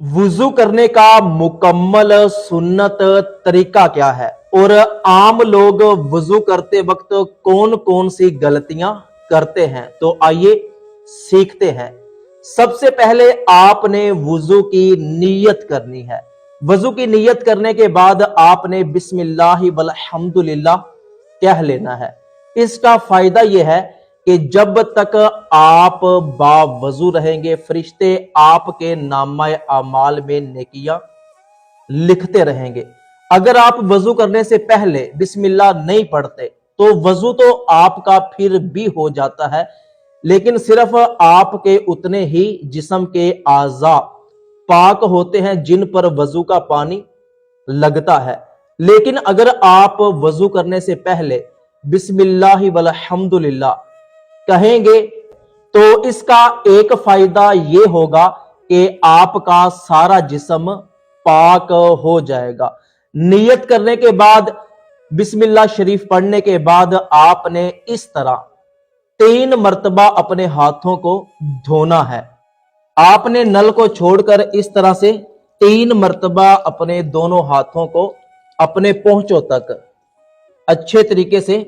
वुजू करने का मुकम्मल सुन्नत तरीका क्या है और आम लोग वुजू करते वक्त कौन कौन सी गलतियां करते हैं, तो आइए सीखते हैं। सबसे पहले आपने वुजू की नीयत करनी है। वुजू की नीयत करने के बाद आपने बिस्मिल्लाहि वल्हम्दुलिल्लाह कह लेना है। इसका फायदा यह है कि जब तक आप बावजू रहेंगे, फरिश्ते आपके नामाए अमाल में नेकियां लिखते रहेंगे। अगर आप वजू करने से पहले बिस्मिल्लाह नहीं पढ़ते तो वजू तो आपका फिर भी हो जाता है, लेकिन सिर्फ आपके उतने ही जिस्म के आज़ा पाक होते हैं जिन पर वजू का पानी लगता है। लेकिन अगर आप वजू करने से पहले बिस्मिल्लाहि वल्हम्दुलिल्लाह कहेंगे तो इसका एक फायदा यह होगा कि आपका सारा जिस्म पाक हो जाएगा। नियत करने के बाद बिस्मिल्लाह शरीफ पढ़ने के बाद आपने इस तरह 3 मर्तबा अपने हाथों को धोना है। आपने नल को छोड़कर इस तरह से 3 मर्तबा अपने दोनों हाथों को अपने पहुंचों तक अच्छे तरीके से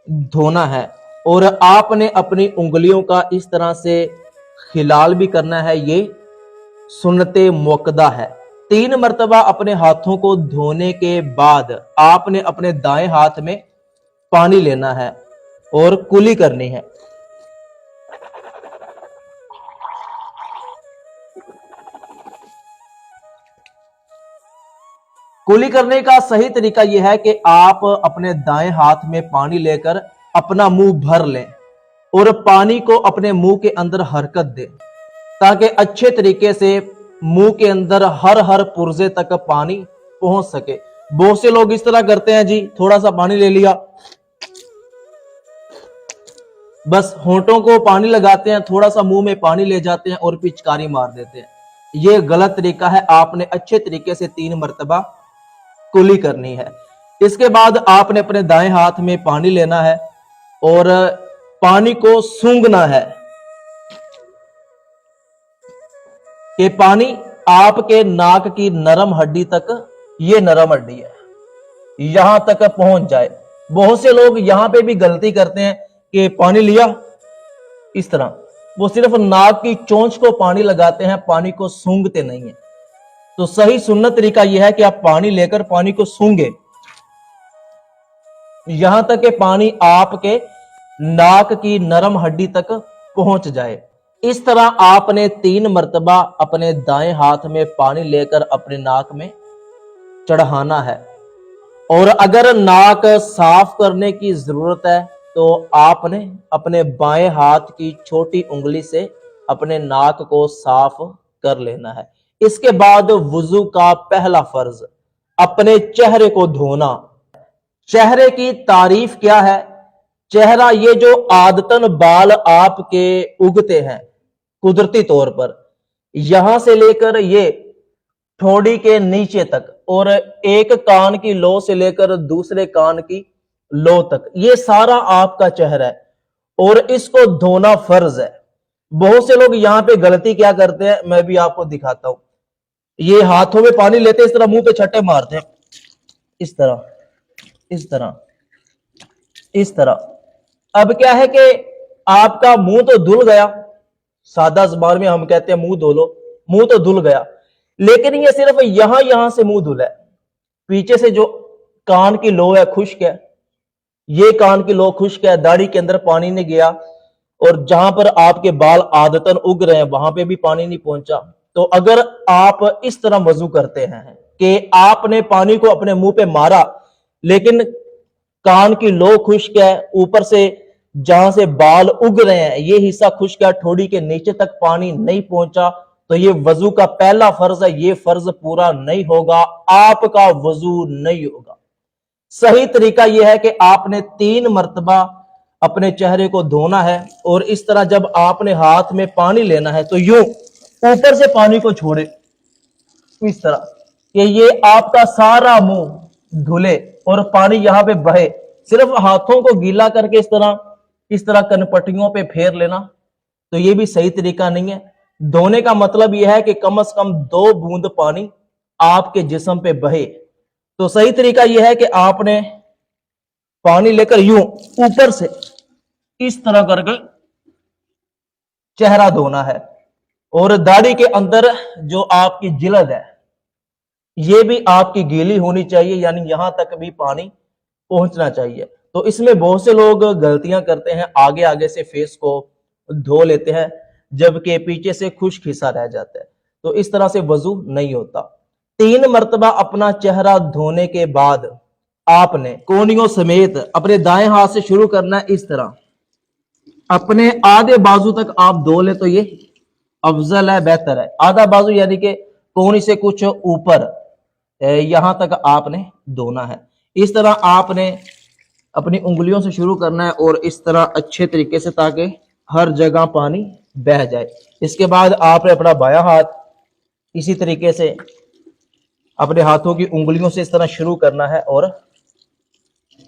धोना है और आपने अपनी उंगलियों का इस तरह से खिलाल भी करना है। ये सुन्नते मुअक्कदा है। 3 मर्तबा अपने हाथों को धोने के बाद आपने अपने दाएं हाथ में पानी लेना है और कुली करनी है। कुली करने का सही तरीका यह है कि आप अपने दाएं हाथ में पानी लेकर अपना मुंह भर लें और पानी को अपने मुंह के अंदर हरकत दें ताकि अच्छे तरीके से मुंह के अंदर हर पुर्जे तक पानी पहुंच सके। बहुत से लोग इस तरह करते हैं जी, थोड़ा सा पानी ले लिया, बस होंठों को पानी लगाते हैं, थोड़ा सा मुंह में पानी ले जाते हैं और पिचकारी मार देते हैं। यह गलत तरीका है। आपने अच्छे तरीके से 3 मर्तबा कुली करनी है। इसके बाद आपने अपने दाएं हाथ में पानी लेना है और पानी को सूंघना है कि पानी आपके नाक की नरम हड्डी तक, ये नरम हड्डी है, यहां तक पहुंच जाए। बहुत से लोग यहां पे भी गलती करते हैं कि पानी लिया इस तरह, वो सिर्फ नाक की चोंच को पानी लगाते हैं, पानी को सूंघते नहीं है। तो सही सुन्नत तरीका यह है कि आप पानी लेकर पानी को सूंघे यहां तक कि पानी आपके नाक की नरम हड्डी तक पहुंच जाए। इस तरह आपने 3 मर्तबा अपने दाएं हाथ में पानी लेकर अपने नाक में चढ़ाना है। और अगर नाक साफ करने की जरूरत है तो आपने अपने बाएं हाथ की छोटी उंगली से अपने नाक को साफ कर लेना है। इसके बाद वुजू का पहला फर्ज अपने चेहरे को धोना। चेहरे की तारीफ क्या है? चेहरा ये जो आदतन बाल आपके उगते हैं कुदरती तौर पर, यहां से लेकर ये ठोड़ी के नीचे तक और एक कान की लो से लेकर दूसरे कान की लो तक, ये सारा आपका चेहरा है और इसको धोना फर्ज है। बहुत से लोग यहां पे गलती क्या करते हैं, मैं भी आपको दिखाता हूं। ये हाथों में पानी लेते इस तरह मुंह पे छट्टे मारते हैं, इस तरह इस तरह इस तरह। अब क्या है कि आपका मुंह तो धुल गया, सादा जुबान में हम कहते हैं मुंह धो लो, मुंह तो धुल गया, लेकिन ये सिर्फ यहां से मुंह धुला है। पीछे से जो कान की लो है खुश्क है, ये कान की लो खुश्क है, दाढ़ी के अंदर पानी नहीं गया और जहां पर आपके बाल आदतन उग रहे हैं वहां पे भी पानी नहीं पहुंचा। तो अगर आप इस तरह वजू करते हैं कि आपने पानी को अपने मुंह पे मारा लेकिन कान की लो खुश्क है, ऊपर से जहां से बाल उग रहे हैं ये हिस्सा खुश्क है, ठोड़ी के नीचे तक पानी नहीं पहुंचा, तो ये वजू का पहला फर्ज है, ये फर्ज पूरा नहीं होगा, आपका वजू नहीं होगा। सही तरीका यह है कि आपने 3 मर्तबा अपने चेहरे को धोना है और इस तरह जब आपने हाथ में पानी लेना है तो यूं ऊपर से पानी को छोड़े इस तरह कि ये आपका सारा मुंह धुले और पानी यहां पे बहे। सिर्फ हाथों को गीला करके इस तरह कनपट्टियों पे फेर लेना, तो ये भी सही तरीका नहीं है। धोने का मतलब यह है कि कम से कम 2 बूंद पानी आपके जिस्म पे बहे। तो सही तरीका यह है कि आपने पानी लेकर यूं ऊपर से इस तरह करके चेहरा धोना है, और दाढ़ी के अंदर जो आपकी जिल्द है ये भी आपकी गीली होनी चाहिए, यानी यहां तक भी पानी पहुंचना चाहिए। तो इसमें बहुत से लोग गलतियां करते हैं, आगे आगे से फेस को धो लेते हैं जबकि पीछे से खुश्क हिस्सा रह जाता है। तो इस तरह से वजू नहीं होता। 3 मर्तबा अपना चेहरा धोने के बाद आपने कोहनियों समेत अपने दाएं हाथ से शुरू करना है। इस तरह अपने आधे बाजू तक आप धो ले तो ये अफजल है, बेहतर है। आधा बाजू यानी कि कोहनी से कुछ ऊपर यहां तक आपने धोना है। इस तरह आपने अपनी उंगलियों से शुरू करना है और इस तरह अच्छे तरीके से, ताकि हर जगह पानी बह जाए। इसके बाद आपने अपना बायां हाथ इसी तरीके से अपने हाथों की उंगलियों से इस तरह शुरू करना है और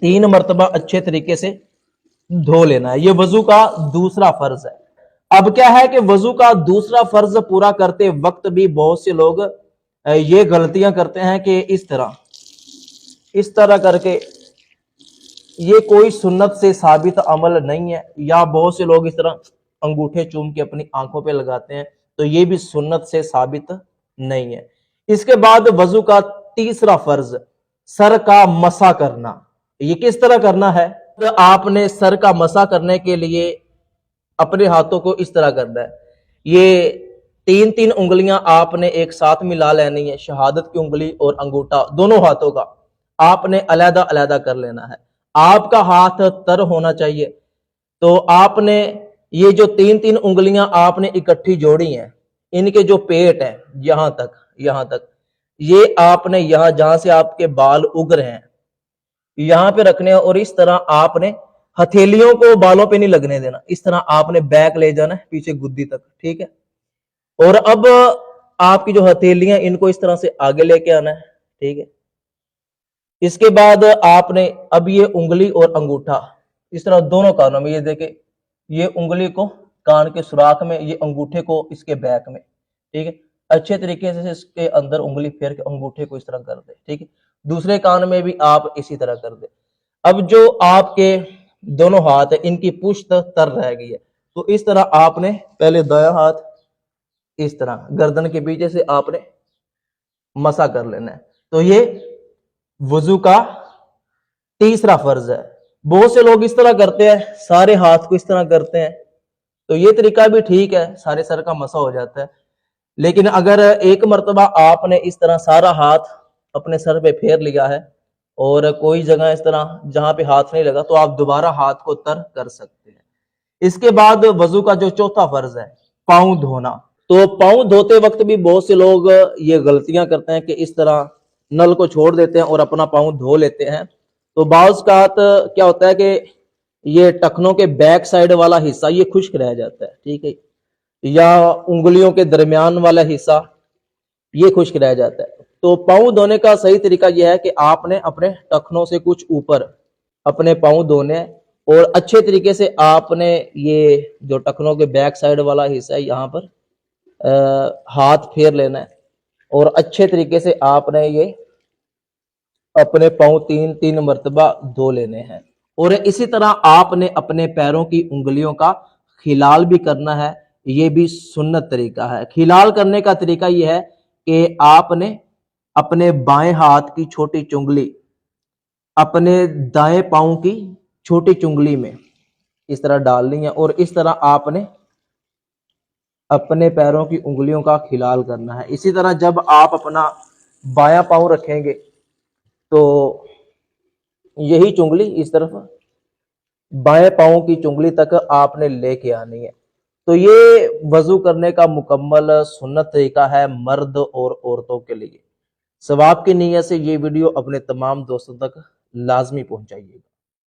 3 मर्तबा अच्छे तरीके से धो लेना है। ये वजू का दूसरा फर्ज है। अब क्या है कि वजू का दूसरा फर्ज पूरा करते वक्त भी बहुत से लोग ये गलतियां करते हैं कि इस तरह करके, ये कोई सुन्नत से साबित अमल नहीं है। या बहुत से लोग इस तरह अंगूठे चूम के अपनी आंखों पे लगाते हैं, तो ये भी सुन्नत से साबित नहीं है। इसके बाद वजू का तीसरा फर्ज सर का मसा करना। ये किस तरह करना है? तो आपने सर का मसा करने के लिए अपने हाथों को इस तरह करना है। ये 3-3 उंगलियां आपने एक साथ मिला लेनी है। शहादत की उंगली और अंगूठा दोनों हाथों का आपने अलग अलग कर लेना है। आपका हाथ तर होना चाहिए। तो आपने ये जो 3-3 उंगलियां आपने इकट्ठी जोड़ी हैं, इनके जो पेट है यहां तक ये आपने यहां जहां से आपके बाल उग रहे हैं यहां पे रखने हैं, और इस तरह आपने हथेलियों को बालों पे नहीं लगने देना। इस तरह आपने बैक ले जाना है पीछे गुद्दी तक, ठीक है। और अब आपकी जो हथेलियां इनको इस तरह से आगे लेके आना है, ठीक है। इसके बाद आपने अब ये उंगली और अंगूठा इस तरह दोनों कानों में, ये देखे, ये उंगली को कान के सुराख में, ये अंगूठे को इसके बैक में, ठीक है। अच्छे तरीके से इसके अंदर उंगली फेर के अंगूठे को इस तरह कर दे, ठीक है। दूसरे कान में भी आप इसी तरह कर दे। अब जो आपके दोनों हाथ है इनकी पुश्त तर रह गई है, तो इस तरह आपने पहले दायां हाथ इस तरह गर्दन के पीछे से आपने मसा कर लेना है। तो ये वजू का तीसरा फर्ज है। बहुत से लोग इस तरह करते हैं, सारे हाथ को इस तरह करते हैं, तो ये तरीका भी ठीक है, सारे सर का मसा हो जाता है। लेकिन अगर एक मर्तबा आपने इस तरह सारा हाथ अपने सर पे फेर लिया है और कोई जगह इस तरह जहां पे हाथ नहीं लगा, तो आप दोबारा हाथ को तर कर सकते हैं। इसके बाद वजू का जो चौथा फर्ज है, पाँव धोना। तो पाँव धोते वक्त भी बहुत से लोग ये गलतियां करते हैं कि इस तरह नल को छोड़ देते हैं और अपना पाँव धो लेते हैं। तो बाज़ औक़ात क्या होता है कि ये टखनों के बैक साइड वाला हिस्सा ये खुश्क रह जाता है, ठीक है, या उंगलियों के दरमियान वाला हिस्सा ये खुश्क रह जाता है। तो पाँव धोने का सही तरीका यह है कि आपने अपने टखनों से कुछ ऊपर अपने पाँव धोने और अच्छे तरीके से आपने ये जो टखनों के बैक साइड वाला हिस्सा है यहाँ पर हाथ फेर लेना है और अच्छे तरीके से आपने ये अपने पाँव 3-3 मर्तबा धो लेने हैं। और इसी तरह आपने अपने पैरों की उंगलियों का खिलाल भी करना है। ये भी सुन्नत तरीका है। खिलाल करने का तरीका यह है कि आपने अपने बाएं हाथ की छोटी चुंगली अपने दाएं पाँव की छोटी चुंगली में इस तरह डालनी है और इस तरह आपने अपने पैरों की उंगलियों का खिलाल करना है। इसी तरह जब आप अपना बायां पाँव रखेंगे तो यही चुंगली इस तरफ बाएं पाँव की चुंगली तक आपने लेके आनी है। तो ये वजू करने का मुकम्मल सुन्नत तरीका है मर्द और औरतों के लिए। सवाब की नीयत से ये वीडियो अपने तमाम दोस्तों तक लाजमी पहुंचाइएगा।